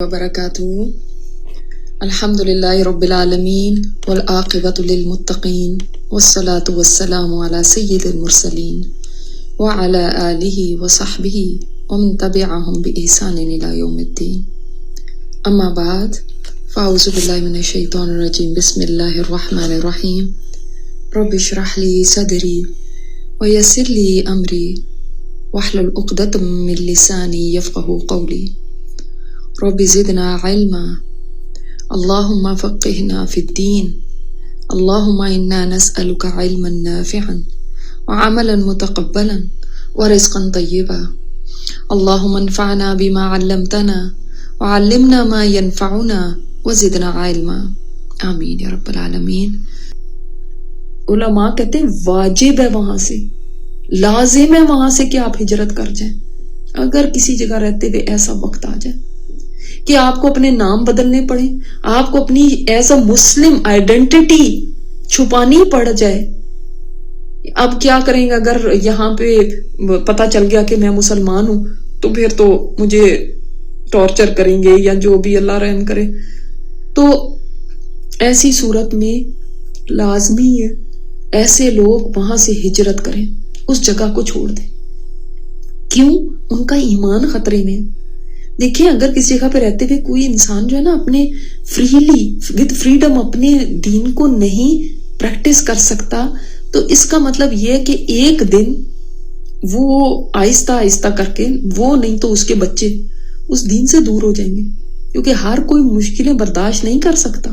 وبركاته. الحمد لله رب العالمين والعاقبة للمتقين والصلاة والسلام على سيد المرسلين وعلى آله وصحبه ومن تبعهم بإحسان إلى يوم الدين. أما بعد فأعوذ بالله من الشيطان الرجيم. بسم الله الرحمن الرحيم. رب اشرح لي صدري ويسر لي أمري واحلل عقدة من لساني يفقهوا قولي. رب زدنا علما اللهم فقهنا في الدين. اللهم إنا نسألك علما نافعا وعملا متقبلا ورزقا طيبا. اللهم انفعنا بما علمتنا وعلمنا ما ينفعنا وزدنا علما. آمین یا رب العالمین. علماء کہتے ہیں واجب ہے وہاں سے، لازم ہے وہاں سے کہ آپ ہجرت کر جائیں. اگر کسی جگہ رہتے ہوئے ایسا وقت آ جائے کہ آپ کو اپنے نام بدلنے پڑے، آپ کو اپنی ایز اے مسلم آئیڈینٹی چھپانی پڑ جائے، اب کیا کریں گے؟ اگر یہاں پہ پتہ چل گیا کہ میں مسلمان ہوں تو پھر تو مجھے ٹارچر کریں گے یا جو بھی اللہ رحم کرے. تو ایسی صورت میں لازمی ہے ایسے لوگ وہاں سے ہجرت کریں، اس جگہ کو چھوڑ دیں. کیوں؟ ان کا ایمان خطرے میں. دیکھیں، اگر کسی جگہ پہ رہتے ہوئے کوئی انسان جو ہے نا اپنے فریلی ود فریڈم اپنے دین کو نہیں پریکٹس کر سکتا، تو اس کا مطلب یہ ہے کہ ایک دن وہ آہستہ آہستہ کر کے وہ نہیں تو اس کے بچے اس دین سے دور ہو جائیں گے. کیونکہ ہر کوئی مشکلیں برداشت نہیں کر سکتا،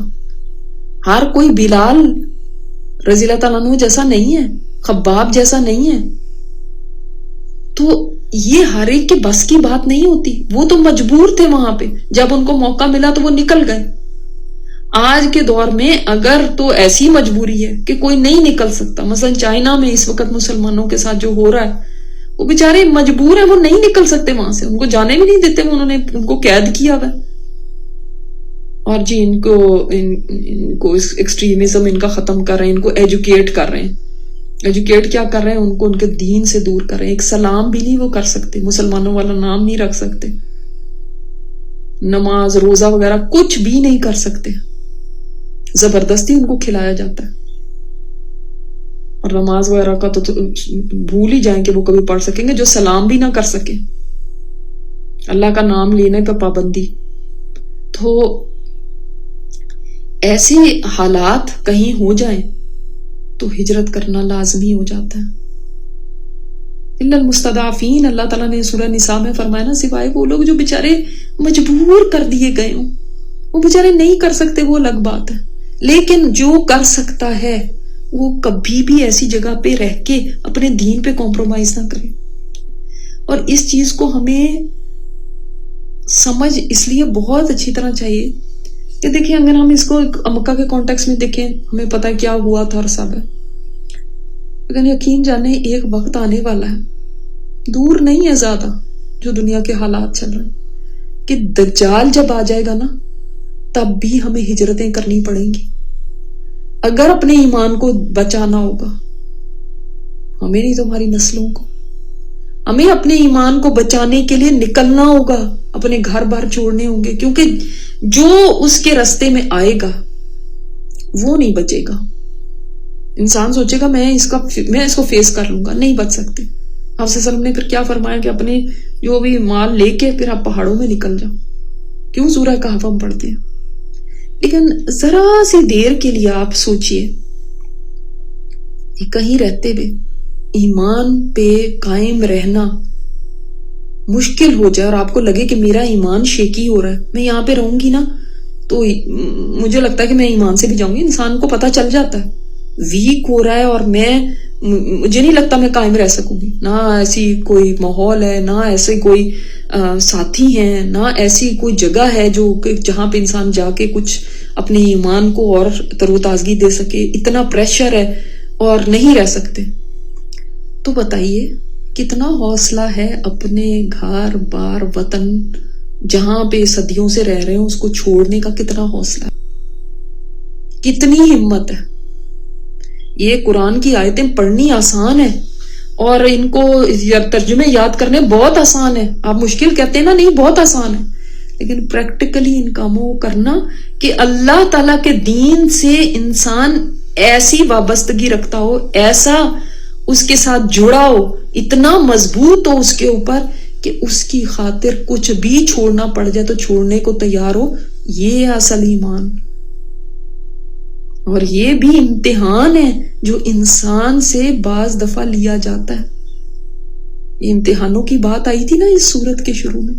ہر کوئی بلال رضی اللہ تعالیٰ عنہ جیسا نہیں ہے، خباب جیسا نہیں ہے. تو یہ ہر ایک کے بس کی بات نہیں ہوتی. وہ تو مجبور تھے وہاں پہ، جب ان کو موقع ملا تو وہ نکل گئے. آج کے دور میں اگر تو ایسی مجبوری ہے کہ کوئی نہیں نکل سکتا، مثلا چائنا میں اس وقت مسلمانوں کے ساتھ جو ہو رہا ہے، وہ بیچارے مجبور ہیں، وہ نہیں نکل سکتے وہاں سے، ان کو جانے بھی نہیں دیتے، انہوں نے ان کو قید کیا ہوا. اور جی ان کو ایکسٹریمزم ان کا ختم کر رہے ہیں، ان کو ایجوکیٹ کر رہے ہیں. ایجوکیٹ کیا کر رہے ہیں؟ ان کو ان کے دین سے دور کر رہے ہیں. ایک سلام بھی نہیں وہ کر سکتے، مسلمانوں والا نام نہیں رکھ سکتے، نماز روزہ وغیرہ کچھ بھی نہیں کر سکتے. زبردستی ان کو کھلایا جاتا ہے. اور نماز وغیرہ کا تو بھول ہی جائیں کہ وہ کبھی پڑھ سکیں گے. جو سلام بھی نہ کر سکے، اللہ کا نام لینے پہ پابندی. تو ایسے حالات کہیں ہو جائیں تو ہجرت کرنا لازمی ہو جاتا ہے. الا المستضعفین، اللہ تعالیٰ نے سورہ نساء میں فرمایا نا، سوائے وہ لوگ جو بیچارے مجبور کر دیے گئے ہوں، وہ بیچارے نہیں کر سکتے، وہ الگ بات ہے. لیکن جو کر سکتا ہے وہ کبھی بھی ایسی جگہ پہ رہ کے اپنے دین پہ کمپرومائز نہ کرے. اور اس چیز کو ہمیں سمجھ اس لیے بہت اچھی طرح چاہیے کہ دیکھیں، اگر ہم اس کو مکہ کے کانٹیکس میں دیکھیں، ہمیں پتہ کیا ہوا تھا اور سب ہے. لیکن یقین جانے ایک وقت آنے والا ہے، دور نہیں ہے زیادہ، جو دنیا کے حالات چل رہے ہیں، کہ دجال جب آ جائے گا نا، تب بھی ہمیں ہجرتیں کرنی پڑیں گی. اگر اپنے ایمان کو بچانا ہوگا، ہمیں نہیں تو ہماری نسلوں کو، ہمیں اپنے ایمان کو بچانے کے لیے نکلنا ہوگا، اپنے گھر بار چھوڑنے ہوں گے. کیونکہ جو اس کے راستے میں آئے گا وہ نہیں بچے گا. انسان سوچے گا میں اس کو فیس کر لوں گا، نہیں بچ سکتے. آپ صلی اللہ علیہ وسلم نے پھر کیا فرمایا کہ اپنے جو بھی مال لے کے پھر آپ پہاڑوں میں نکل جاؤ. کیوں؟ سورہ کہف ہم پڑھتے ہیں. لیکن ذرا سی دیر کے لیے آپ سوچئے کہ کہیں رہتے ہوئے ایمان پہ قائم رہنا مشکل ہو جائے اور آپ کو لگے کہ میرا ایمان شیکی ہو رہا ہے، میں یہاں پہ رہوں گی نا تو مجھے لگتا ہے کہ میں ایمان سے بھی جاؤں گی. انسان کو پتہ چل جاتا ہے ویک ہو رہا ہے اور مجھے نہیں لگتا میں قائم رہ سکوں گی. نہ ایسی کوئی ماحول ہے، نہ ایسے کوئی ساتھی ہیں، نہ ایسی کوئی جگہ ہے جو جہاں پہ انسان جا کے کچھ اپنے ایمان کو اور تر و تازگی دے سکے. اتنا پریشر ہے اور نہیں رہ سکتے. تو بتائیے کتنا حوصلہ ہے اپنے گھر بار وطن جہاں پہ صدیوں سے رہ رہے ہیں اس کو چھوڑنے کا، کتنا حوصلہ ہے، کتنی ہمت ہے. یہ قرآن کی آیتیں پڑھنی آسان ہے اور ان کو ترجمے یاد کرنے بہت آسان ہے. آپ مشکل کہتے ہیں نا، نہیں بہت آسان ہے. لیکن پریکٹیکلی ان کاموں کو کرنا کہ اللہ تعالیٰ کے دین سے انسان ایسی وابستگی رکھتا ہو، ایسا اس کے ساتھ جڑا ہو، اتنا مضبوط ہو اس کے اوپر کہ اس کی خاطر کچھ بھی چھوڑنا پڑ جائے تو چھوڑنے کو تیار ہو. یہ ہے اصل ایمان. اور یہ بھی امتحان ہے جو انسان سے بعض دفعہ لیا جاتا ہے. یہ امتحانوں کی بات آئی تھی نا اس سورت کے شروع میں،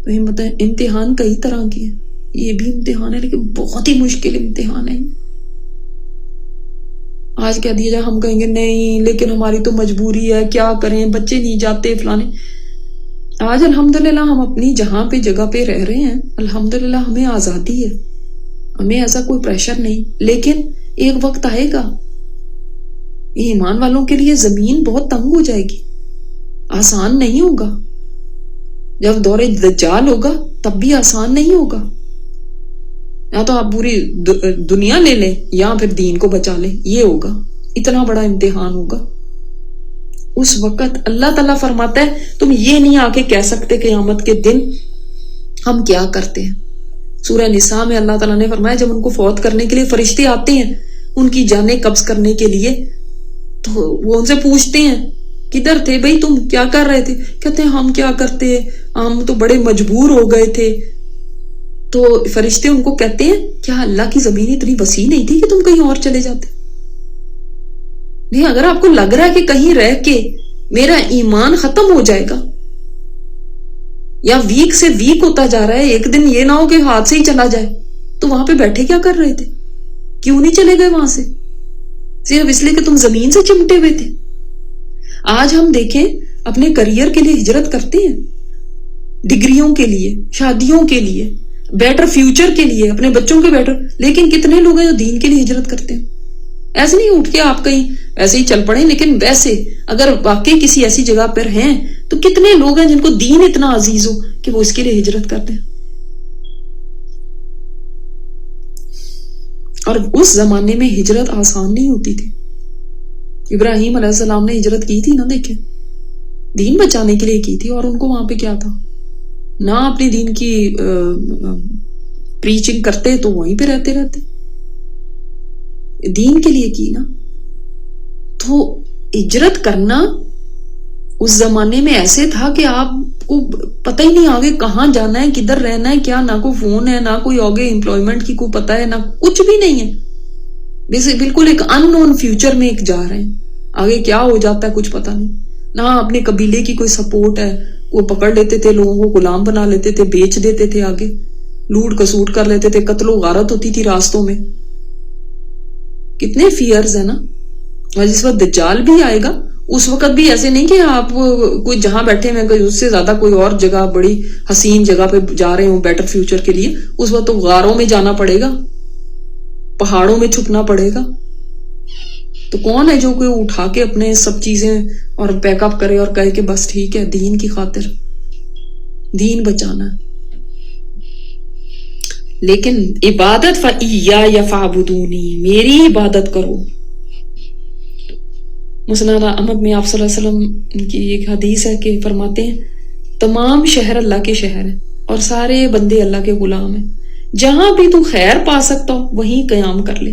تو یہ امتحان کئی طرح کے ہیں. یہ بھی امتحان ہے لیکن بہت ہی مشکل امتحان ہے. آج کہہ دیا جائے، ہم کہیں گے نہیں لیکن ہماری تو مجبوری ہے، کیا کریں، بچے نہیں جاتے فلانے. آج الحمدللہ ہم اپنی جہاں پہ جگہ پہ رہ رہے ہیں، الحمدللہ ہمیں آزادی ہے، ہمیں ایسا کوئی پریشر نہیں. لیکن ایک وقت آئے گا یہ ایمان والوں کے لیے زمین بہت تنگ ہو جائے گی، آسان نہیں ہوگا. جب دور دجال ہوگا تب بھی آسان نہیں ہوگا. یا تو آپ پوری دنیا لے لیں یا پھر دین کو بچا لیں، یہ ہوگا. اتنا بڑا امتحان ہوگا. اس وقت اللہ تعالیٰ فرماتا ہے تم یہ نہیں آ کے کہہ سکتے قیامت کے دن ہم کیا کرتے ہیں. سورہ نساء میں اللہ تعالیٰ نے فرمایا جب ان کو فوت کرنے کے لیے فرشتے آتے ہیں ان کی جانیں قبض کرنے کے لیے، تو وہ ان سے پوچھتے ہیں کدھر تھے بھائی، تم کیا کر رہے تھے؟ کہتے ہیں ہم کیا کرتے، ہم تو بڑے مجبور ہو گئے تھے. تو فرشتے ان کو کہتے ہیں کیا اللہ کی زمین اتنی وسیع نہیں تھی کہ تم کہیں اور چلے جاتے؟ نہیں، اگر آپ کو لگ رہا ہے کہ کہیں رہ کے میرا ایمان ختم ہو جائے گا یا ویک سے ویک ہوتا جا رہا ہے، ایک دن یہ نہ ہو کہ ہاتھ سے ہی چلا جائے، تو وہاں پہ بیٹھے کیا کر رہے تھے؟ کیوں نہیں چلے گئے وہاں سے؟ صرف اس لیے کہ تم زمین سے چمٹے ہوئے تھے. آج ہم دیکھیں اپنے کریئر کے لیے ہجرت کرتے ہیں، ڈگریوں کے لیے، شادیوں کے لیے، بیٹر فیوچر کے لیے، اپنے بچوں کے بیٹر. لیکن کتنے لوگ ہیں جو دین کے لیے ہجرت کرتے ہیں؟ ایسے نہیں اٹھ کے آپ کہیں ایسے ہی چل پڑے، لیکن ویسے اگر واقعی کسی ایسی جگہ پر ہیں تو کتنے لوگ ہیں جن کو دین اتنا عزیز ہو کہ وہ اس کے لیے ہجرت کرتے ہیں. اور اس زمانے میں ہجرت آسان نہیں ہوتی تھی. ابراہیم علیہ السلام نے ہجرت کی تھی نا، دیکھیں دین بچانے کے لیے کی تھی، اور ان کو وہاں پہ کیا تھا، نہ اپنے دین کی پریچنگ کرتے تو وہیں پہ رہتے دین کے لیے کی نا. تو ہجرت کرنا اس زمانے میں ایسے تھا کہ آپ کو پتہ ہی نہیں آگے کہاں جانا ہے، کدھر رہنا ہے، کیا، نہ کوئی فون ہے، نہ کوئی آگے امپلائمنٹ کی کوئی پتہ ہے، نہ کچھ بھی نہیں ہے. بالکل ایک ان نون فیوچر میں ایک جا رہے ہیں، آگے کیا ہو جاتا ہے کچھ پتہ نہیں. نہ اپنے قبیلے کی کوئی سپورٹ ہے، وہ پکڑ لیتے تھے لوگوں کو، غلام بنا لیتے تھے، بیچ دیتے تھے، آگے لوٹ کسوٹ کر لیتے تھے، قتل و غارت ہوتی تھی راستوں میں. کتنے فیئرز ہیں نا. اور جس وقت دجال بھی آئے گا اس وقت بھی ایسے نہیں کہ آپ کوئی جہاں بیٹھے ہوئے اس سے زیادہ کوئی اور جگہ بڑی حسین جگہ پہ جا رہے ہوں بیٹر فیوچر کے لیے. اس وقت تو غاروں میں جانا پڑے گا، پہاڑوں میں چھپنا پڑے گا. تو کون ہے جو کوئی اٹھا کے اپنے سب چیزیں اور پیک اپ کرے اور کہے کہ بس ٹھیک ہے دین کی خاطر دین بچانا ہے. لیکن عبادت فَإِيَّايَ فَاعْبُدُونِي، میری عبادت کرو. مسند احمد میں آپ صلی اللہ علیہ وسلم کی ایک حدیث ہے کہ فرماتے ہیں تمام شہر اللہ کے شہر ہیں اور سارے بندے اللہ کے غلام ہیں، جہاں بھی تو خیر پا سکتا ہو وہیں قیام کر لے.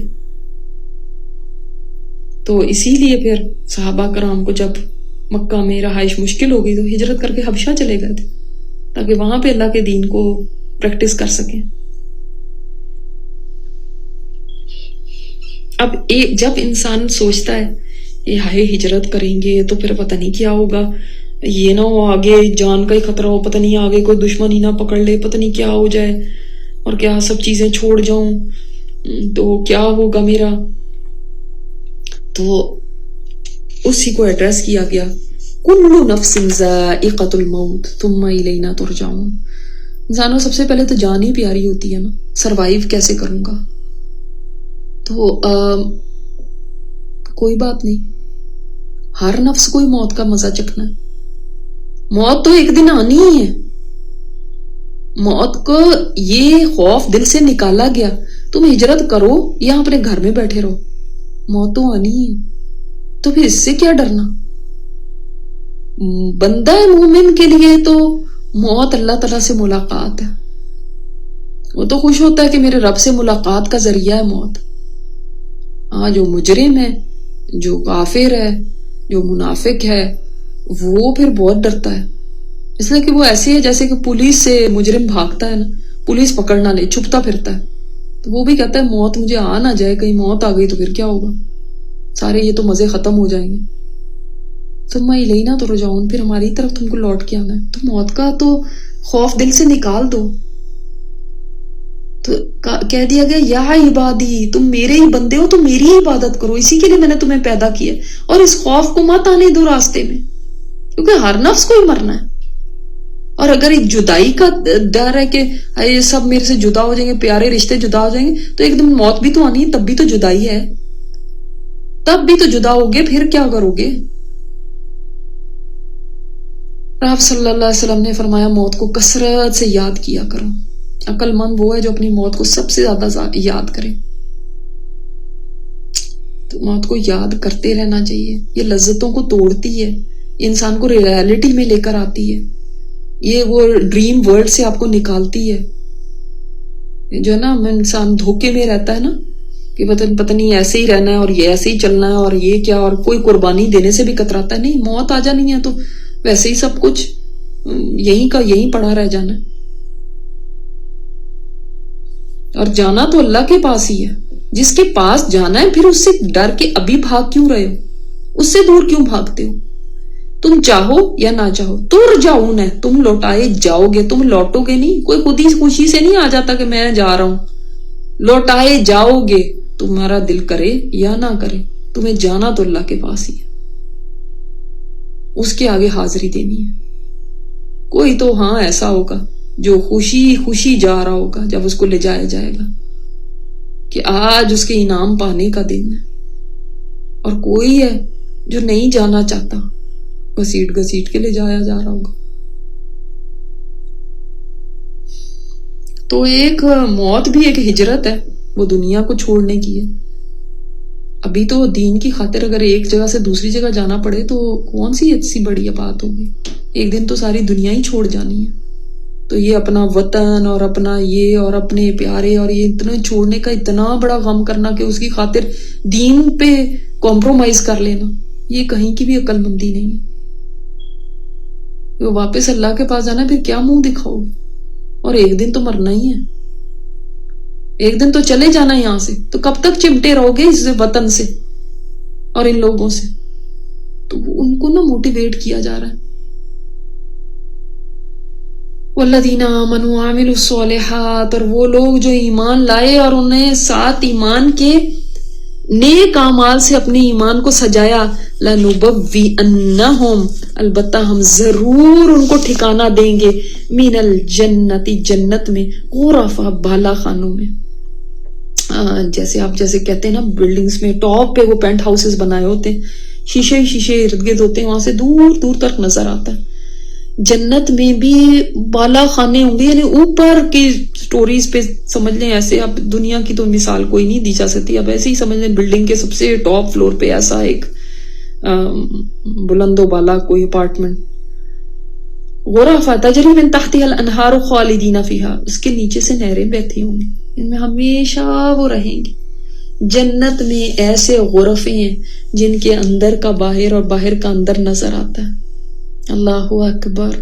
تو اسی لیے پھر صحابہ کرام کو جب مکہ میں رہائش مشکل ہو گئی تو ہجرت کر کے حبشہ چلے گئے تھے تاکہ وہاں پہ اللہ کے دین کو پریکٹس کر سکیں. اب جب انسان سوچتا ہے یہ ہائے ہجرت کریں گے تو پھر پتہ نہیں کیا ہوگا، یہ نہ ہو آگے جان کا ہی خطرہ ہو، پتہ نہیں آگے کوئی دشمن ہی نہ پکڑ لے، پتہ نہیں کیا ہو جائے اور کیا سب چیزیں چھوڑ جاؤں تو کیا ہوگا میرا. تو اسی کو ایڈریس کیا گیا کل نفس ذائقۃ الموت ثم الینا ترجعون. انسانوں سب سے پہلے تو جان ہی پیاری ہوتی ہے نا، سروائیو کیسے کروں گا. تو کوئی بات نہیں، ہر نفس کو موت کا مزہ چکھنا ہے. موت تو ایک دن آنی ہی ہے. موت کو یہ خوف دل سے نکالا گیا، تم ہجرت کرو یا اپنے گھر میں بیٹھے رہو، موت تو آنی ہی ہے. تو پھر اس سے کیا ڈرنا. بندہ مومن کے لیے تو موت اللہ تعالیٰ سے ملاقات ہے، وہ تو خوش ہوتا ہے کہ میرے رب سے ملاقات کا ذریعہ ہے موت. ہاں جو مجرم ہے، جو کافر ہے، جو منافق ہے، وہ پھر بہت ڈرتا ہے، اس لیے کہ وہ ایسے ہے جیسے کہ پولیس سے مجرم بھاگتا ہے نا، پولیس پکڑنا لے چھپتا پھرتا ہے. تو وہ بھی کہتا ہے موت مجھے آ نہ جائے، کہیں موت آ گئی تو پھر کیا ہوگا، سارے یہ تو مزے ختم ہو جائیں گے. ثم الینا ترجعون، پھر ہماری طرف تم کو لوٹ کے آنا ہے. تو موت کا تو خوف دل سے نکال دو. تو کہہ دیا گیا یا عبادی، تم میرے ہی بندے ہو تو میری ہی عبادت کرو، اسی کے لیے میں نے تمہیں پیدا کیا، اور اس خوف کو مت آنے دو راستے میں، کیونکہ ہر نفس کو ہی مرنا ہے. اور اگر ایک جدائی کا ڈر ہے کہ یہ سب میرے سے جدا ہو جائیں گے، پیارے رشتے جدا ہو جائیں گے، تو ایک دن موت بھی تو آنی ہے، تب بھی تو جدائی ہے، تب بھی تو جدا ہوگے، پھر کیا کرو گے. آپ صلی اللہ علیہ وسلم نے فرمایا موت کو کثرت سے یاد کیا کرو. عقل مند وہ ہے جو اپنی موت کو سب سے زیادہ یاد کرے. تو موت کو یاد کرتے رہنا چاہیے. یہ لذتوں کو توڑتی ہے، انسان کو ریئلٹی میں لے کر آتی ہے، یہ وہ ڈریم ورلڈ سے آپ کو نکالتی ہے. جو ہے نا انسان دھوکے میں رہتا ہے نا کہ پتہ نہیں ایسے ہی رہنا ہے اور یہ ایسے ہی چلنا ہے اور یہ کیا، اور کوئی قربانی دینے سے بھی کتراتا ہے. نہیں، موت آ جانی ہے تو ویسے ہی سب کچھ یہیں کا یہیں پڑا رہ جانا ہے. اور جانا تو اللہ کے پاس ہی ہے. جس کے پاس جانا ہے پھر اس سے ڈر کے ابھی بھاگ کیوں رہے ہو، اس سے دور کیوں بھاگتے ہو. تم چاہو یا نہ چاہو ترجعون ہے، تم لوٹائے جاؤ گے. تم لوٹو گے نہیں، کوئی خود ہی خوشی سے نہیں آ جاتا کہ میں جا رہا ہوں. لوٹائے جاؤ گے، تمہارا دل کرے یا نہ کرے، تمہیں جانا تو اللہ کے پاس ہی ہے، اس کے آگے حاضری دینی ہے. کوئی تو ہاں ایسا ہوگا جو خوشی خوشی جا رہا ہوگا جب اس کو لے جایا جائے گا کہ آج اس کے انعام پانے کا دن ہے، اور کوئی ہے جو نہیں جانا چاہتا، گھسیٹ گھسیٹ کے لے جایا جا رہا ہوگا. تو ایک موت بھی ایک ہجرت ہے، وہ دنیا کو چھوڑنے کی ہے. ابھی تو دین کی خاطر اگر ایک جگہ سے دوسری جگہ جانا پڑے تو کون سی ایسی بڑی بات ہوگی. ایک دن تو ساری دنیا ہی چھوڑ جانی ہے. تو یہ اپنا وطن اور اپنا یہ اور اپنے پیارے اور یہ اتنا چھوڑنے کا اتنا بڑا غم کرنا کہ اس کی خاطر دین پہ کمپرومائز کر لینا، یہ کہیں کی بھی عقل مندی نہیں ہے. واپس اللہ کے پاس جانا، پھر کیا منہ دکھاؤ، اور ایک دن تو مرنا ہی ہے، ایک دن تو چلے جانا یہاں سے. تو کب تک چمٹے رہو گے اس وطن سے اور ان لوگوں سے. تو ان کو نا موٹیویٹ کیا جا رہا ہے. والذین آمنوا وعملوا الصالحات، اور وہ لوگ جو ایمان لائے اور انہیں ساتھ ایمان کے نیک اعمال سے اپنے ایمان کو سجایا. لنبوئنہم، البتہ ہم ضرور ان کو ٹھکانہ دیں گے، من الجنت، جنت میں، غرفا، بالا خانوں میں. جیسے آپ جیسے کہتے ہیں نا بلڈنگز میں ٹاپ پہ وہ پینٹ ہاؤسز بنائے ہوتے ہیں، شیشے ہی شیشے ارد گرد ہوتے ہیں، وہاں سے دور دور تک نظر آتا ہے. جنت میں بھی بالا خانے ہوں گے، یعنی اوپر کی سٹوریز پہ سمجھ لیں. ایسے اب دنیا کی تو مثال کوئی نہیں دی جا سکتی، اب ایسے ہی سمجھ لیں بلڈنگ کے سب سے ٹاپ فلور پہ ایسا ایک بلند و بالا کوئی اپارٹمنٹ. غرفا تجری من تحتها الانہار خالدین فیہا، اس کے نیچے سے نہریں بہتی ہوں گی، ان میں ہمیشہ وہ رہیں گے. جنت میں ایسے غرفے ہیں جن کے اندر کا باہر اور باہر کا اندر نظر آتا ہے. اللہ اکبر،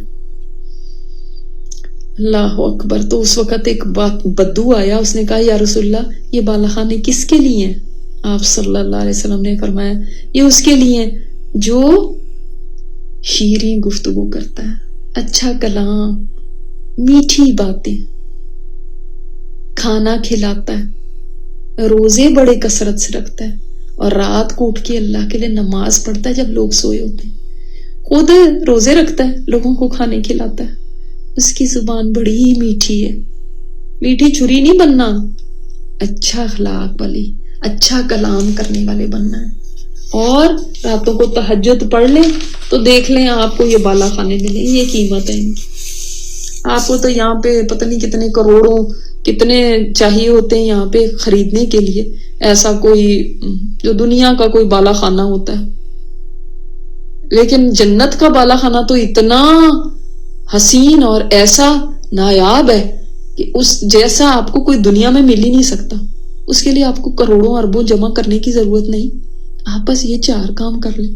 اللہ اکبر. تو اس وقت ایک بدو آیا، اس نے کہا یا رسول اللہ یہ بالا خانے کس کے لیے ہیں؟ آپ صلی اللہ علیہ وسلم نے فرمایا یہ اس کے لیے جو شیریں گفتگو کرتا ہے، اچھا کلام، میٹھی باتیں، کھانا کھلاتا ہے، روزے بڑے کثرت سے رکھتا ہے، اور رات کو اٹھ کے اللہ کے لیے نماز پڑھتا ہے جب لوگ سوئے ہوتے ہیں، خود روزے رکھتا ہے، لوگوں کو کھانے کھلاتا ہے. اس کی زبان بڑی ہی میٹھی ہے، میٹھی چھری نہیں بننا، اچھا اخلاق والی، اچھا کلام کرنے والے بننا ہے. اور راتوں کو تہجد پڑھ لیں تو دیکھ لیں آپ کو یہ بالا خانے ملیں. یہ قیمت ہے ان کی. آپ کو تو یہاں پہ پتہ نہیں کتنے کروڑوں کتنے چاہیے ہوتے ہیں یہاں پہ خریدنے کے لیے ایسا کوئی جو دنیا کا کوئی بالا خانہ ہوتا ہے، لیکن جنت کا بالا خانہ تو اتنا حسین اور ایسا نایاب ہے کہ اس جیسا آپ کو کوئی دنیا میں مل ہی نہیں سکتا. اس کے لیے آپ کو کروڑوں اربوں جمع کرنے کی ضرورت نہیں. آپ بس یہ 4 کام کر لیں.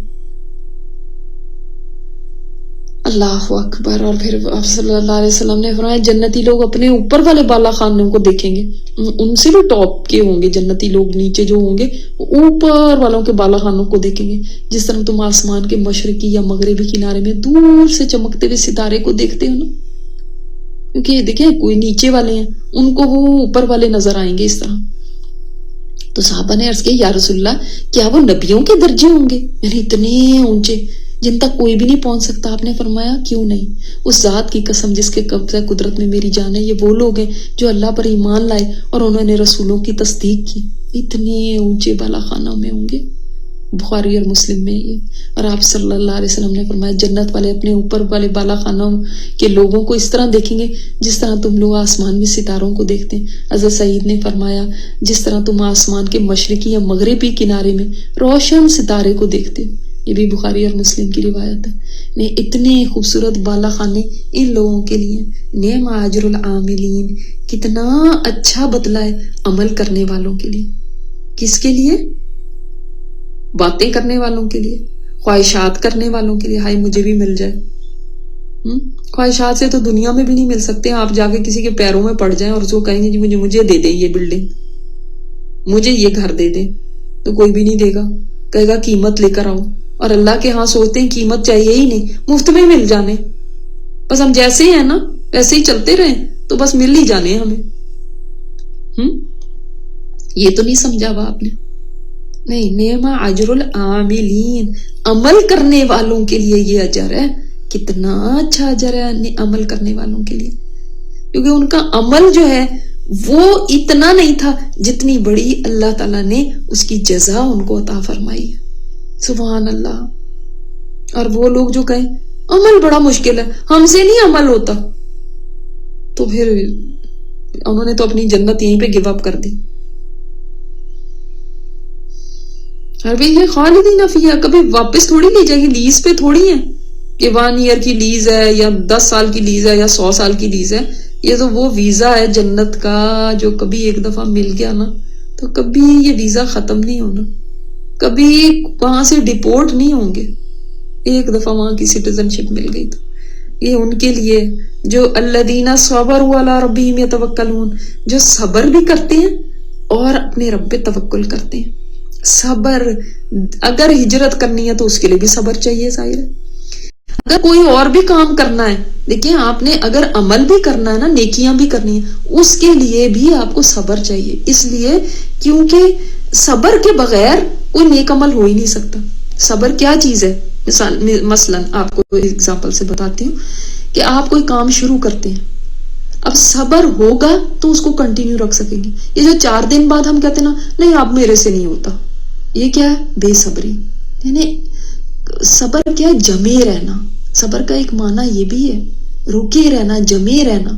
اللہ اکبر. اور پھر آپ صلی اللہ علیہ وسلم نے فرمایا جنتی لوگ اپنے اوپر والے بالا خانوں کو دیکھیں گے. ان سے بھی ٹاپ کے ہوں گے جنتی لوگ. نیچے جو ہوں گے اوپر والوں کے بالا خانوں کو دیکھیں گے. جس طرح تم آسمان کے مشرقی یا مغربی کنارے میں دور سے چمکتے ہوئے ستارے کو دیکھتے ہو نا. کیونکہ دیکھیں کوئی نیچے والے ہیں ان کو وہ اوپر والے نظر آئیں گے اس طرح. تو صحابہ نے عرض کیا یا رسول اللہ کیا وہ نبیوں کے درجے ہوں گے؟ یعنی اتنے اونچے جن تک کوئی بھی نہیں پہنچ سکتا. آپ نے فرمایا کیوں نہیں. اس ذات کی قسم جس کے قبضہ قدرت میں میری جان ہے یہ وہ لوگ ہیں جو اللہ پر ایمان لائے اور انہوں نے رسولوں کی تصدیق کی. اتنے اونچے بالا خانوں میں ہوں گے. بخاری اور مسلم میں یہ. اور آپ صلی اللہ علیہ وسلم نے فرمایا جنت والے اپنے اوپر والے بالا خانوں کے لوگوں کو اس طرح دیکھیں گے جس طرح تم لوگ آسمان میں ستاروں کو دیکھتے ہیں. حضرت سعید نے فرمایا جس طرح تم آسمان کے مشرقی یا مغربی کنارے میں روشن ستارے کو دیکھتے ہو. یہ بھی بخاری اور مسلم کی روایت ہے. اتنے خوبصورت بالا خانے ان لوگوں کے لیے. نعم اجر العاملین کتنا اچھا بدلہ ہے عمل کرنے والوں کے لیے. کس کے لیے؟ باتیں کرنے والوں کے لیے, خواہشات کرنے والوں کے لیے. ہائے مجھے بھی مل جائے. خواہشات سے تو دنیا میں بھی نہیں مل سکتے. آپ جا کے کسی کے پیروں میں پڑ جائیں اور اس کو کہیں گے جی مجھے دے دیں یہ بلڈنگ, مجھے یہ گھر دے دیں, تو کوئی بھی نہیں دے گا. کہے گا قیمت لے کر آؤ. اور اللہ کے ہاں سوچتے ہیں قیمت چاہیے ہی نہیں, مفت میں مل جانے. بس ہم جیسے ہی ہیں نا ویسے ہی چلتے رہیں تو بس مل ہی جانے ہمیں. یہ تو نہیں سمجھا ہوا آپ نے. نہیں, نعم اجر العاملین عمل کرنے والوں کے لیے یہ اجر ہے. کتنا اچھا اجر ہے عمل کرنے والوں کے لیے. کیونکہ ان کا عمل جو ہے وہ اتنا نہیں تھا جتنی بڑی اللہ تعالیٰ نے اس کی جزا ان کو عطا فرمائی ہے. سبحان اللہ. اور وہ لوگ جو کہیں عمل بڑا مشکل ہے, ہم سے نہیں عمل ہوتا, تو پھر انہوں نے تو اپنی جنت یہیں پہ گیو اپ کر دی. اور بھی یہ خالدین فیہا کبھی واپس تھوڑی لی جائے گی, لیز پہ تھوڑی ہے کہ 1 ایئر کی لیز ہے یا 10 سال کی لیز ہے یا 100 سال کی لیز ہے. یہ تو وہ ویزا ہے جنت کا جو کبھی ایک دفعہ مل گیا نا تو کبھی یہ ویزا ختم نہیں ہونا, کبھی وہاں سے ڈیپورٹ نہیں ہوں گے. ایک دفعہ وہاں کی سٹیزن شپ مل گئی تو یہ ان کے لیے جو الذین صبروا علی ربہم یتوکلون, جو صبر بھی کرتے ہیں اور اپنے رب پہ توکل کرتے ہیں. صبر, اگر ہجرت کرنی ہے تو اس کے لیے بھی صبر چاہیے ظاہر ہے. اگر کوئی اور بھی کام کرنا ہے, دیکھیں آپ نے اگر عمل بھی کرنا ہے نا, نیکیاں بھی کرنی ہے, اس کے لیے بھی آپ کو صبر چاہیے. اس لیے کیونکہ صبر کے بغیر کوئی نیک عمل ہو ہی نہیں سکتا. صبر کیا چیز ہے؟ مثلا آپ کو ایگزامپل سے بتاتی ہوں کہ آپ کوئی کام شروع کرتے ہیں, اب صبر ہوگا تو اس کو کنٹینیو رکھ سکیں گے. یہ جو 4 دن بعد ہم کہتے ہیں نا نہیں اب میرے سے نہیں ہوتا, یہ کیا ہے؟ بے صبری. یعنی صبر کیا ہے؟ جمے رہنا. صبر کا ایک معنی یہ بھی ہے رکے رہنا, جمے رہنا.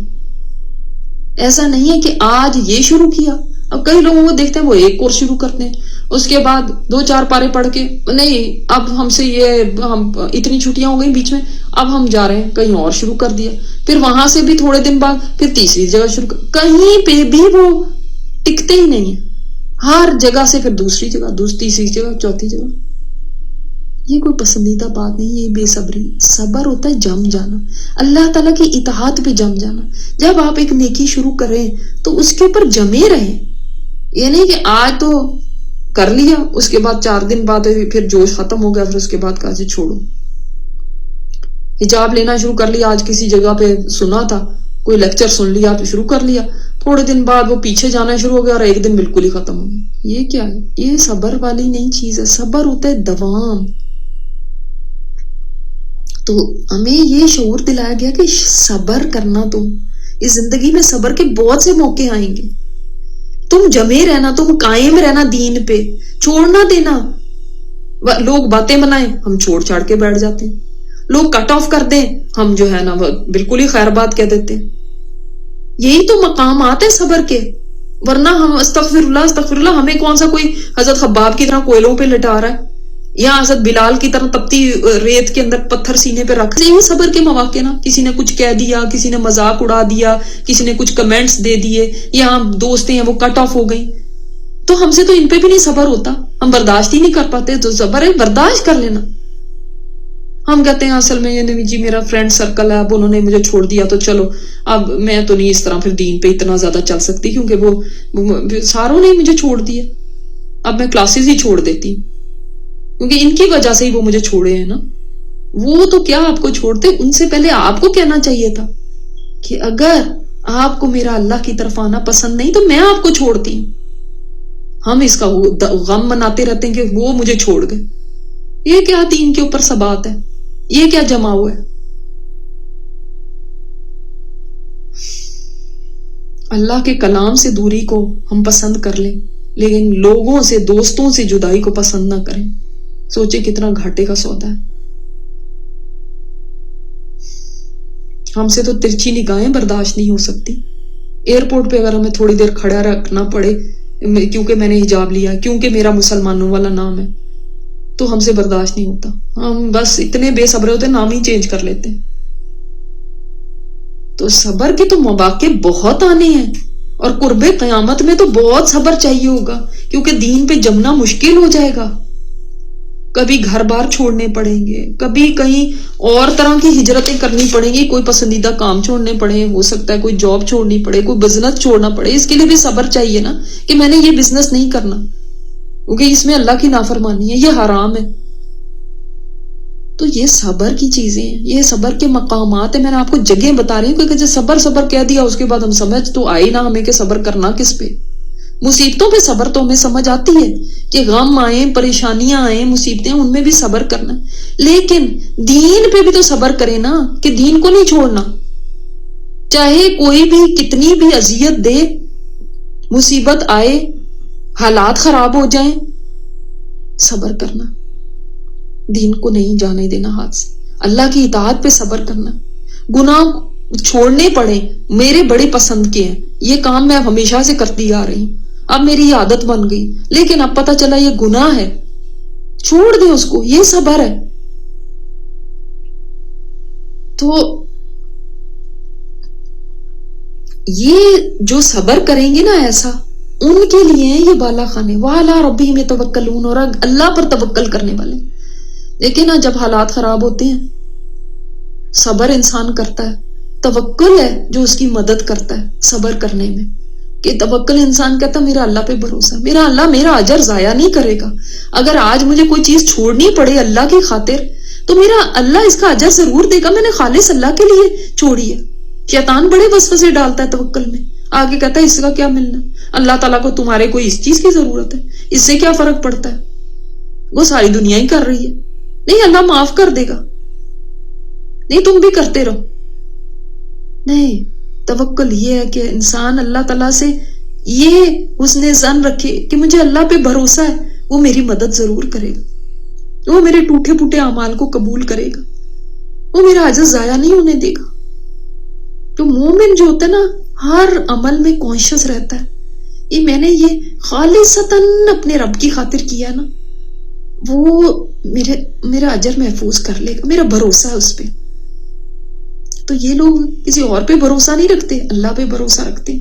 ایسا نہیں ہے کہ آج یہ شروع کیا, اب کئی لوگوں کو دیکھتے ہیں وہ ایک کورس شروع کرتے ہیں, اس کے بعد 2-4 پارے پڑھ کے نہیں اب ہم سے یہ ہم اتنی چھٹیاں ہو گئی بیچ میں, اب ہم جا رہے ہیں کہیں اور شروع کر دیا. پھر وہاں سے بھی تھوڑے دن بعد پھر تیسری جگہ شروع کہیں پہ بھی وہ ٹکتے ہی نہیں ہیں. ہر جگہ سے پھر دوسری جگہ, تیسری جگہ, چوتھی جگہ. یہ کوئی پسندیدہ بات نہیں, یہ بے صبری. صبر ہوتا ہے جم جانا, اللہ تعالیٰ کی اطاعت پہ جم جانا. جب آپ ایک نیکی شروع کریں تو اس کے اوپر جمے رہیں. یہ نہیں کہ آج تو کر لیا اس کے بعد 4 دن بعد پھر جوش ختم ہو گیا, پھر اس کے بعد کہا جی چھوڑو. حجاب لینا شروع کر لیا, آج کسی جگہ پہ سنا تھا کوئی لیکچر سن لیا تو شروع کر لیا, تھوڑے دن بعد وہ پیچھے جانا شروع ہو گیا اور ایک دن بالکل ہی ختم ہو گیا. یہ کیا ہے؟ یہ صبر والی نہیں چیز ہے. صبر ہوتا ہے دوام. تو ہمیں یہ شعور دلایا گیا کہ صبر کرنا, تم اس زندگی میں صبر کے بہت سے موقع آئیں گے. تم جمے رہنا, تم قائم رہنا دین پہ, چھوڑنا دینا. لوگ باتیں بنائیں ہم چھوڑ چھاڑ کے بیٹھ جاتے ہیں, لوگ کٹ آف کر دیں ہم جو ہے نا بالکل ہی خیر بات کہہ دیتے ہیں. یہی تو مقامات ہے صبر کے. ورنہ ہم استغفر اللہ, ہمیں کون سا کوئی حضرت خباب کی طرح کوئلوں پہ لٹا رہا ہے. یا حضرت بلال کی طرح تپتی ریت کے اندر پتھر سینے پہ رکھ. یہ صبر کے مواقع نا, کسی نے کچھ کہہ دیا, کسی نے مذاق اڑا دیا, کسی نے کچھ کمنٹس دے دیے, یا دوستیں ہیں وہ کٹ آف ہو گئی, تو ہم سے تو ان پہ بھی نہیں صبر ہوتا, ہم برداشت ہی نہیں کر پاتے. تو صبر ہے برداشت کر لینا. ہم کہتے ہیں اصل میں یہ جی میرا فرینڈ سرکل ہے, اب انہوں نے مجھے چھوڑ دیا تو چلو اب میں تو نہیں اس طرح پھر دین پہ اتنا زیادہ چل سکتی, کیونکہ وہ ساروں نے مجھے چھوڑ دیا, اب میں کلاسز ہی چھوڑ دیتی ہوں, کیونکہ ان کی وجہ سے ہی وہ مجھے چھوڑے ہیں نا. وہ تو کیا آپ کو چھوڑتے, ان سے پہلے آپ کو کہنا چاہیے تھا کہ اگر آپ کو میرا اللہ کی طرف آنا پسند نہیں تو میں آپ کو چھوڑتی ہوں. ہم اس کا غم مناتے رہتے ہیں کہ وہ مجھے چھوڑ گئے. یہ کیا دین کے اوپر ثبات ہے, یہ کیا جمع ہوا ہے. اللہ کے کلام سے دوری کو ہم پسند کر لیں, لیکن لوگوں سے, دوستوں سے جدائی کو پسند نہ کریں. سوچے کتنا گھاٹے کا سودا ہے. ہم سے تو ترچھی نگاہیں برداشت نہیں ہو سکتی. ایئرپورٹ پہ اگر ہمیں تھوڑی دیر کھڑا رکھنا پڑے کیونکہ میں نے حجاب لیا, کیونکہ میرا مسلمانوں والا نام ہے, تو ہم سے برداشت نہیں ہوتا. ہم بس اتنے بے صبر ہوتے نام ہی چینج کر لیتے. تو صبر کے تو مواقع بہت آنے ہیں, اور قرب قیامت میں تو بہت صبر چاہیے ہوگا, کیونکہ دین پہ جمنا مشکل ہو جائے گا. کبھی گھر بار چھوڑنے پڑیں گے, کبھی کہیں اور طرح کی ہجرتیں کرنی پڑیں گی, کوئی پسندیدہ کام چھوڑنے پڑے, ہو سکتا ہے کوئی جاب چھوڑنی پڑے, کوئی بزنس چھوڑنا پڑے. اس کے لیے بھی صبر چاہیے نا کہ میں نے یہ بزنس نہیں کرنا کیونکہ اس میں اللہ کی نافرمانی ہے, یہ حرام ہے. تو یہ صبر کی چیزیں ہیں, یہ صبر کے مقامات ہیں. میں نے آپ کو جگہ بتا رہی ہوں, کیونکہ جب صبر کہہ دیا اس کے بعد ہم سمجھ تو آئی نہ ہمیں کہ صبر کرنا کس پہ. مصیبتوں پہ صبر تو ہمیں سمجھ آتی ہے کہ غم آئیں, پریشانیاں آئیں, مصیبتیں, ان میں بھی صبر کرنا, لیکن دین پہ بھی تو صبر کرے نا, کہ دین کو نہیں چھوڑنا. چاہے کوئی بھی کتنی بھی اذیت دے, مصیبت آئے, حالات خراب ہو جائیں, صبر کرنا, دین کو نہیں جانے دینا ہاتھ سے. اللہ کی اطاعت پہ صبر کرنا. گناہ چھوڑنے پڑے, میرے بڑے پسند کے ہیں, یہ کام میں ہمیشہ سے کرتی آ رہی ہوں, اب میری عادت بن گئی, لیکن اب پتہ چلا یہ گناہ ہے, چھوڑ دیں اس کو, یہ صبر ہے. تو یہ جو صبر کریں گے نا ایسا, ان کے لیے یہ بالا خانے, وَعَلَىٰ رَبِّهِمْ يَتَوَكَّلُونَ, اور اللہ پر توکل کرنے والے. لیکن جب حالات خراب ہوتے ہیں, صبر انسان کرتا ہے, توکل ہے جو اس کی مدد کرتا ہے صبر کرنے میں. کہ توکل انسان کہتا ہے میرا اللہ پہ بھروسہ, میرا اللہ میرا اجر ضائع نہیں کرے گا. اگر آج مجھے کوئی چیز چھوڑنی پڑے اللہ کی خاطر, تو میرا اللہ اس کا اجر ضرور دے گا, میں نے خالص اللہ کے لیے چھوڑی ہے. شیطان بڑے وسوسے ڈالتا ہے توکل میں, آگے کہتا ہے اس کا کیا ملنا, اللہ تعالیٰ کو تمہارے کوئی اس چیز کی ضرورت ہے, اس سے کیا فرق پڑتا ہے, وہ ساری دنیا ہی کر رہی ہے, نہیں اللہ معاف کر دے گا, نہیں تم بھی کرتے رہو. نہیں, توکل یہ ہے کہ انسان اللہ تعالیٰ سے یہ حسن ظن رکھے کہ مجھے اللہ پہ بھروسہ ہے, وہ میری مدد ضرور کرے گا, وہ میرے ٹوٹے پھوٹے اعمال کو قبول کرے گا, وہ میرا اجر ضائع نہیں ہونے دے گا. تو مومن جو ہوتا ہے نا, ہر عمل میں کانشیس رہتا ہے, یہ میں نے یہ خالصتاً اپنے رب کی خاطر کیا نا, وہ میرا اجر محفوظ کر لے گا, میرا بھروسہ ہے اس پہ. تو یہ لوگ کسی اور پہ بھروسہ نہیں رکھتے, اللہ پہ بھروسہ رکھتے.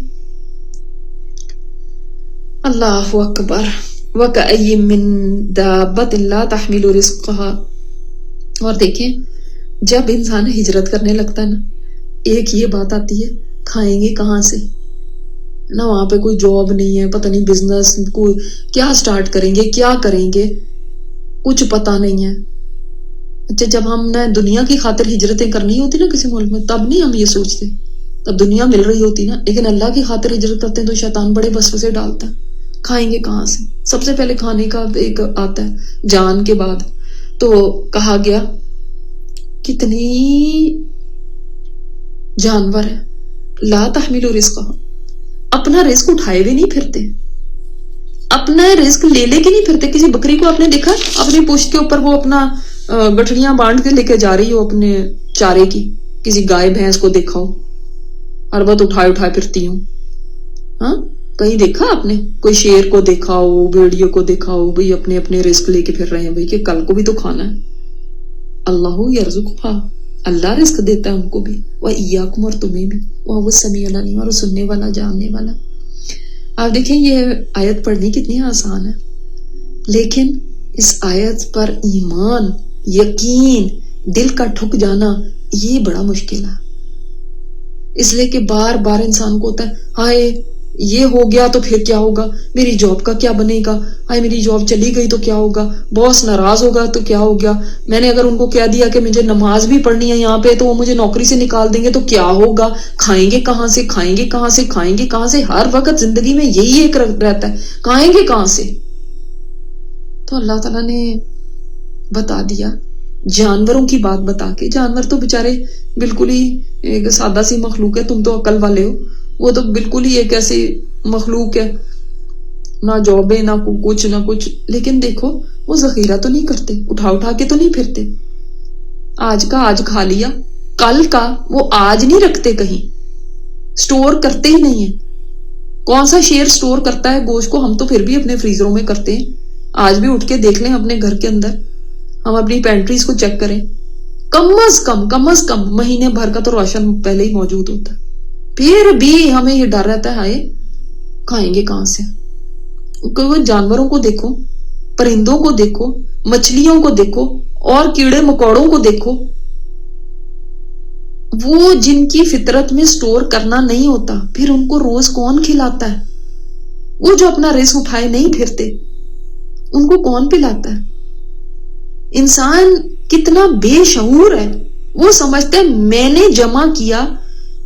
اللہ اکبر. وَكَأَيٍّ مِّن دَابَّةٍ لَا تَحْمِلُ رِزْقَهَا. اور دیکھیں جب انسان ہجرت کرنے لگتا ہے نا, ایک یہ بات آتی ہے کھائیں گے کہاں سے نا, وہاں پہ کوئی جاب نہیں ہے, پتہ نہیں بزنس کوئی کیا سٹارٹ کریں گے, کیا کریں گے, کچھ پتہ نہیں ہے. اچھا جب ہم نے دنیا کی خاطر ہجرتیں کرنی ہوتی نا کسی ملک میں, تب نہیں ہم یہ سوچتے, تب دنیا مل رہی ہوتی نا. لیکن اللہ کی خاطر ہجرت کرتے ہیں تو شیطان بڑے وسوسے ڈالتا ہے, کھائیں گے کہاں سے. سب سے پہلے کھانے کا ایک آتا ہے جان کے بعد. تو کہا گیا کتنی جانور ہے, لا تحمل رزقها, اپنا رزق اٹھائے بھی نہیں پھرتے, اپنا رزق لے کے نہیں پھرتے. کسی بکری کو آپ نے دیکھا اپنی پشت کے اوپر وہ اپنا گٹھڑیاں باندھ کے لے کے جا رہی ہو اپنے چارے کی, کسی گائے بھینس کو دیکھا ہو, ہر وقت اٹھائے پھرتی ہوں. ہاں کہیں دیکھا آپ نے کوئی شیر کو دیکھا ہو, بھیڑیے کو دیکھا ہو بھئی اپنے اپنے رزق لے کے پھر رہے ہیں بھئی کہ کل کو بھی تو کھانا ہے. اللہ یرزقھا, اللہ رزق دیتا ہے ان کو بھی, وَإِيَّاكُمْ اور تمہیں بھی, وَهُوَ السَّمِيعُ الْعَلِيمُ اور سننے والا جاننے والا. آپ دیکھیں یہ آیت پڑھنی کتنی آسان ہے, لیکن اس آیت پر ایمان, یقین, دل کا ٹھک جانا یہ بڑا مشکل ہے. اس لیے کہ بار بار انسان کو ہوتا ہے ہائے یہ ہو گیا تو پھر کیا ہوگا, میری جاب کا کیا بنے گا, ہائے میری جاب چلی گئی تو کیا ہوگا, باس ناراض ہوگا تو کیا ہو گیا, میں نے اگر ان کو کہہ دیا کہ مجھے نماز بھی پڑھنی ہے یہاں پہ تو وہ مجھے نوکری سے نکال دیں گے تو کیا ہوگا, کھائیں گے کہاں سے, کھائیں گے کہاں سے, کھائیں گے کہاں سے. ہر وقت زندگی میں یہی ایک رہتا ہے, کھائیں گے کہاں سے. تو اللہ تعالیٰ نے بتا دیا جانوروں کی بات بتا کے. جانور تو بےچارے بالکل ہی ایک سادہ سی مخلوق ہے, تم تو عقل والے ہو, وہ تو بالکل ہی ایک ایسی مخلوق ہے, نہ جابیں نہ کچھ. لیکن دیکھو وہ ذخیرہ تو نہیں کرتے, اٹھا کے تو نہیں پھرتے. آج کا آج کھا لیا, کل کا وہ آج نہیں رکھتے, کہیں سٹور کرتے ہی نہیں ہیں. کون سا شیر سٹور کرتا ہے گوشت کو, ہم تو پھر بھی اپنے فریزروں میں کرتے ہیں. آج بھی اٹھ کے دیکھ لیں اپنے گھر کے اندر, ہم اپنی پینٹریز کو چیک کریں, کم از کم مہینے بھر کا تو راشن پہلے ہی موجود ہوتا ہے. پھر بھی ہمیں یہ ڈر رہتا ہے ہائے کھائیں گے کہاں سے. جانوروں کو دیکھو, پرندوں کو دیکھو, مچھلیوں کو دیکھو اور کیڑے مکوڑوں کو دیکھو, وہ جن کی فطرت میں سٹور کرنا نہیں ہوتا پھر ان کو روز کون کھلاتا ہے. وہ جو اپنا رزق اٹھائے نہیں پھرتے ان کو کون پلاتا ہے. انسان کتنا بے شعور ہے, وہ سمجھتے ہیں میں نے جمع کیا,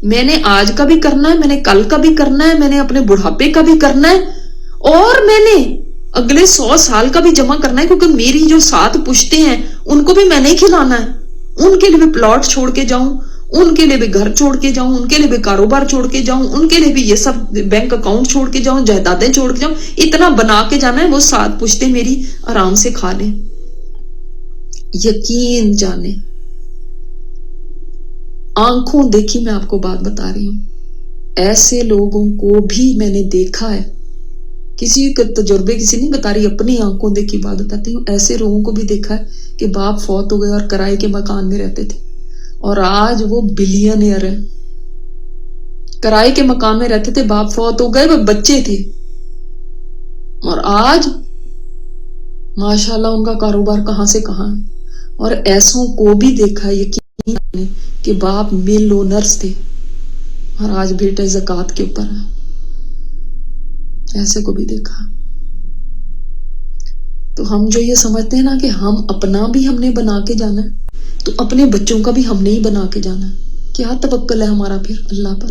میں نے آج کا بھی کرنا ہے, میں نے کل کا بھی کرنا ہے, میں نے اپنے بڑھاپے کا بھی کرنا ہے, اور میں نے اگلے 100 سال کا بھی جمع کرنا ہے, کیونکہ میری جو 7 پشتے ہیں ان کو بھی میں نہیں کھلانا ہے. ان کے لیے بھی پلاٹ چھوڑ کے جاؤں, ان کے لیے بھی گھر چھوڑ کے جاؤں, ان کے لیے بھی کاروبار چھوڑ کے جاؤں, ان کے لیے بھی یہ سب بینک اکاؤنٹ چھوڑ کے جاؤں, جائیدادیں چھوڑ کے جاؤں, اتنا بنا کے جانا ہے وہ 7 پشتے میری آرام سے کھا لیں. یقین جانے, آنکھوں دیکھی میں آپ کو بات بتا رہی ہوں, ایسے لوگوں کو بھی میں نے دیکھا ہے. کسی کے تجربے کسی نہیں بتا رہی, اپنی آنکھوں دیکھی بات بتاتی ہوں. ایسے لوگوں کو بھی دیکھا ہے کہ باپ فوت ہو گئے اور کرائے کے مکان میں رہتے تھے اور آج وہ بلینئر ہیں. کرائے کے مکان میں رہتے تھے, باپ فوت ہو گئے, وہ بچے تھے, اور آج ماشاءاللہ ان کا کاروبار کہاں سے کہاں ہے. اور ایسوں کو بھی دیکھا یقین کہ باپ مل اونرز تھے اور آج بیٹے زکوٰۃ کے اوپر ہے. ایسے کو بھی دیکھا. تو ہم جو یہ سمجھتے ہیں نا کہ ہم اپنا بھی ہم نے بنا کے جانا ہے, تو اپنے بچوں کا بھی ہم نے ہی بنا کے جانا ہے. کیا توکل ہے ہمارا پھر اللہ پر.